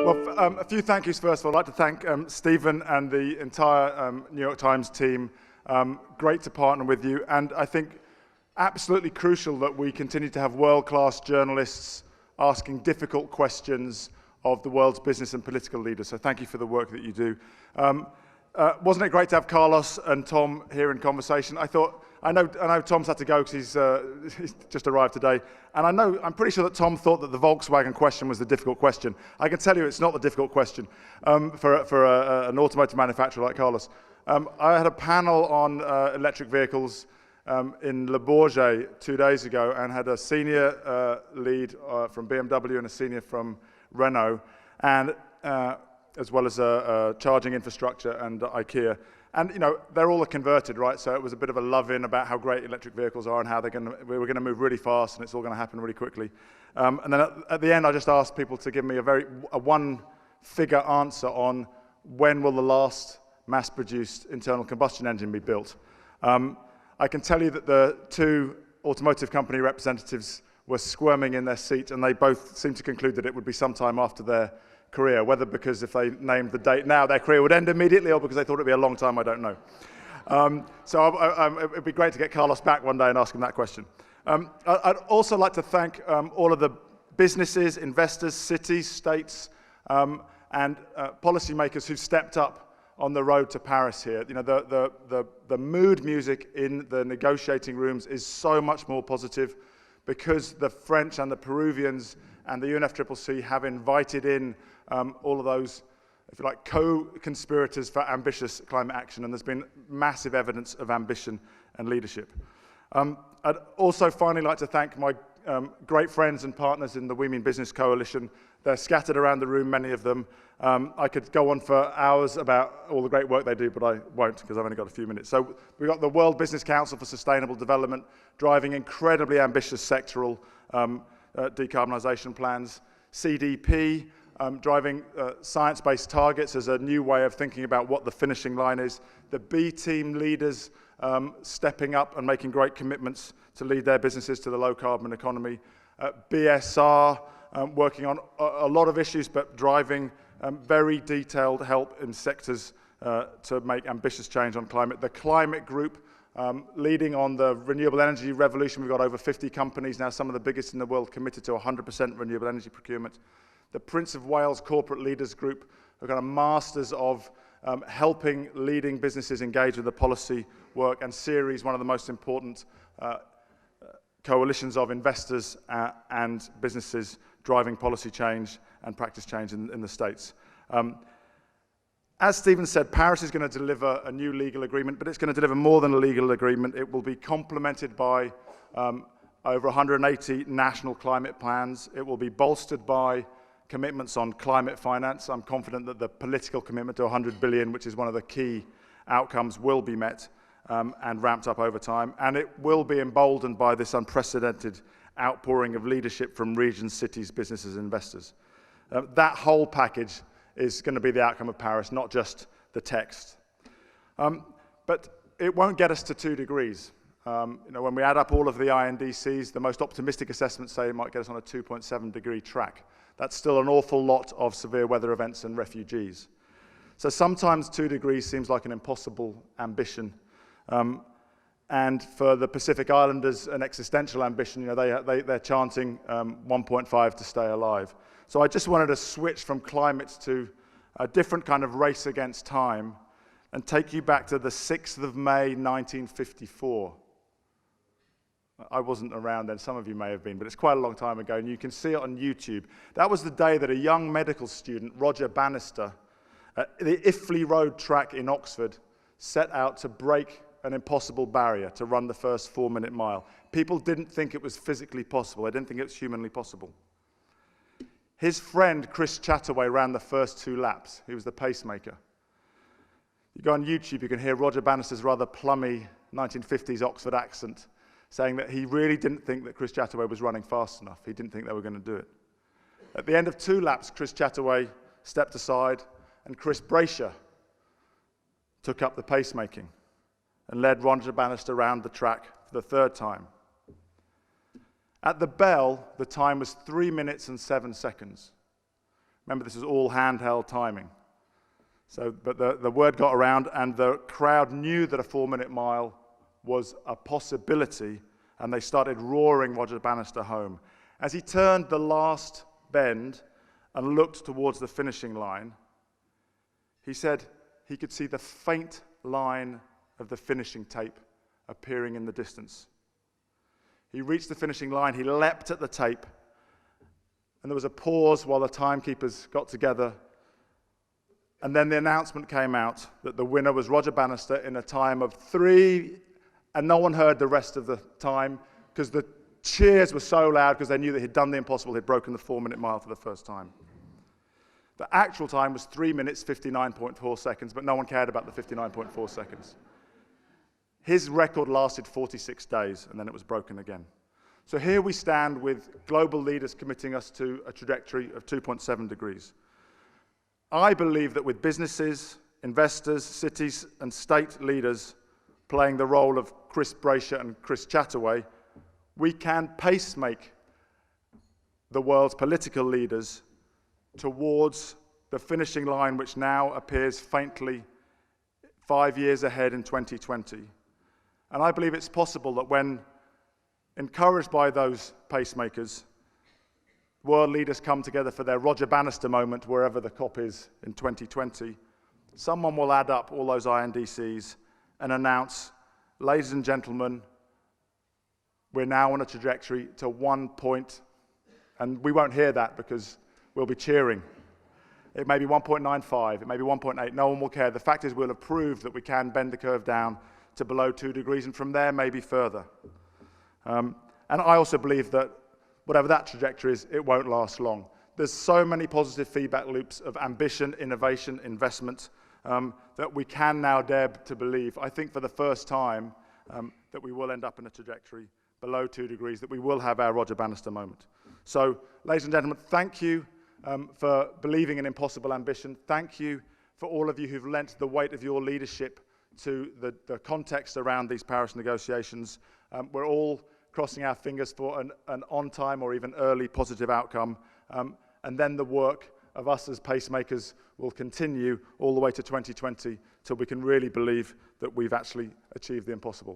A few thank yous first of all. I'd like to thank Stephen and the entire New York Times team. Great to partner with you, and I think absolutely crucial that we continue to have world-class journalists asking difficult questions of the world's business and political leaders. So thank you for the work that you do. Wasn't it great to have Carlos and Tom here in conversation? I know Tom's had to go because he's just arrived today, and I'm pretty sure that Tom thought that the Volkswagen question was the difficult question. I can tell you it's not the difficult question for an automotive manufacturer like Carlos. I had a panel on electric vehicles in Le Bourget 2 days ago, and had a senior lead from BMW and a senior from Renault, and as well as charging infrastructure and IKEA. And they're all converted, right? So it was a bit of a love-in about how great electric vehicles are and how we were going to move really fast and it's all going to happen really quickly. And then at the end, I just asked people to give me a one-figure answer on when will the last mass-produced internal combustion engine be built. I can tell you that the two automotive company representatives were squirming in their seat, and they both seemed to conclude that it would be sometime after their career, whether because if they named the date now, their career would end immediately, or because they thought it'd be a long time, I don't know. So it'd be great to get Carlos back one day and ask him that question. I'd also like to thank all of the businesses, investors, cities, states, and policymakers who've stepped up on the road to Paris here. The mood music in the negotiating rooms is so much more positive because the French and the Peruvians and the UNFCCC have invited in all of those, if you like, co-conspirators for ambitious climate action, and there's been massive evidence of ambition and leadership. I'd also finally like to thank my great friends and partners in the We Mean Business Coalition. They're scattered around the room, many of them. I could go on for hours about all the great work they do, but I won't because I've only got a few minutes. So we've got the World Business Council for Sustainable Development driving incredibly ambitious sectoral decarbonisation plans. CDP driving science-based targets as a new way of thinking about what the finishing line is. The B team leaders stepping up and making great commitments to lead their businesses to the low-carbon economy. BSR working on a lot of issues, but driving very detailed help in sectors to make ambitious change on climate. The Climate Group leading on the renewable energy revolution. We've got over 50 companies now, some of the biggest in the world, committed to 100% renewable energy procurement. The Prince of Wales Corporate Leaders Group are kind of masters of helping leading businesses engage with the policy work, and Ceres, one of the most important coalitions of investors and businesses driving policy change and practice change in the States. As Stephen said, Paris is going to deliver a new legal agreement, but it's going to deliver more than a legal agreement. It will be complemented by over 180 national climate plans. It will be bolstered by commitments on climate finance. I'm confident that the political commitment to 100 billion, which is one of the key outcomes, will be met and ramped up over time. And it will be emboldened by this unprecedented outpouring of leadership from regions, cities, businesses, and investors. That whole package is going to be the outcome of Paris, not just the text. But it won't get us to 2 degrees. When we add up all of the INDCs, the most optimistic assessments say it might get us on a 2.7 degree track. That's still an awful lot of severe weather events and refugees. So sometimes 2 degrees seems like an impossible ambition. And for the Pacific Islanders, an existential ambition. They're chanting 1.5 to stay alive. So I just wanted to switch from climate to a different kind of race against time and take you back to the 6th of May, 1954. I wasn't around then, some of you may have been, but it's quite a long time ago, and you can see it on YouTube. That was the day that a young medical student, Roger Bannister, at the Iffley Road track in Oxford, set out to break an impossible barrier, to run the first 4-minute mile. People didn't think it was physically possible. They didn't think it was humanly possible. His friend, Chris Chataway, ran the first 2 laps. He was the pacemaker. You go on YouTube, you can hear Roger Bannister's rather plummy 1950s Oxford accent saying that he really didn't think that Chris Chataway was running fast enough. He didn't think they were going to do it. At the end of 2 laps, Chris Chataway stepped aside, and Chris Brasher took up the pacemaking and led Roger Bannister around the track for the 3rd time. At the bell, the time was 3 minutes and 7 seconds. Remember, this is all handheld timing. So, but the word got around, and the crowd knew that a 4-minute mile was a possibility, and they started roaring Roger Bannister home. As he turned the last bend and looked towards the finishing line, he said he could see the faint line of the finishing tape appearing in the distance. He reached the finishing line, he leapt at the tape, and there was a pause while the timekeepers got together. And then the announcement came out that the winner was Roger Bannister in a time of 3, and no one heard the rest of the time because the cheers were so loud because they knew that he'd done the impossible, he'd broken the 4-minute mile for the first time. The actual time was 3 minutes, 59.4 seconds, but no one cared about the 59.4 seconds. His record lasted 46 days, and then it was broken again. So here we stand with global leaders committing us to a trajectory of 2.7 degrees. I believe that with businesses, investors, cities, and state leaders playing the role of Chris Brasher and Chris Chataway, we can pace-make the world's political leaders towards the finishing line, which now appears faintly 5 years ahead in 2020. And I believe it's possible that when encouraged by those pacemakers, world leaders come together for their Roger Bannister moment, wherever the COP is in 2020, someone will add up all those INDCs and announce, ladies and gentlemen, we're now on a trajectory to 1 point, and we won't hear that because we'll be cheering. It may be 1.95, it may be 1.8, no one will care. The fact is we'll have proved that we can bend the curve down to below 2 degrees, and from there, maybe further. And I also believe that whatever that trajectory is, it won't last long. There's so many positive feedback loops of ambition, innovation, investment, that we can now dare to believe, I think for the first time, that we will end up in a trajectory below 2 degrees, that we will have our Roger Bannister moment. So, ladies and gentlemen, thank you for believing in impossible ambition. Thank you for all of you who've lent the weight of your leadership to the context around these Paris negotiations. We're all crossing our fingers for an on-time or even early positive outcome. And then the work of us as pacemakers will continue all the way to 2020 till we can really believe that we've actually achieved the impossible.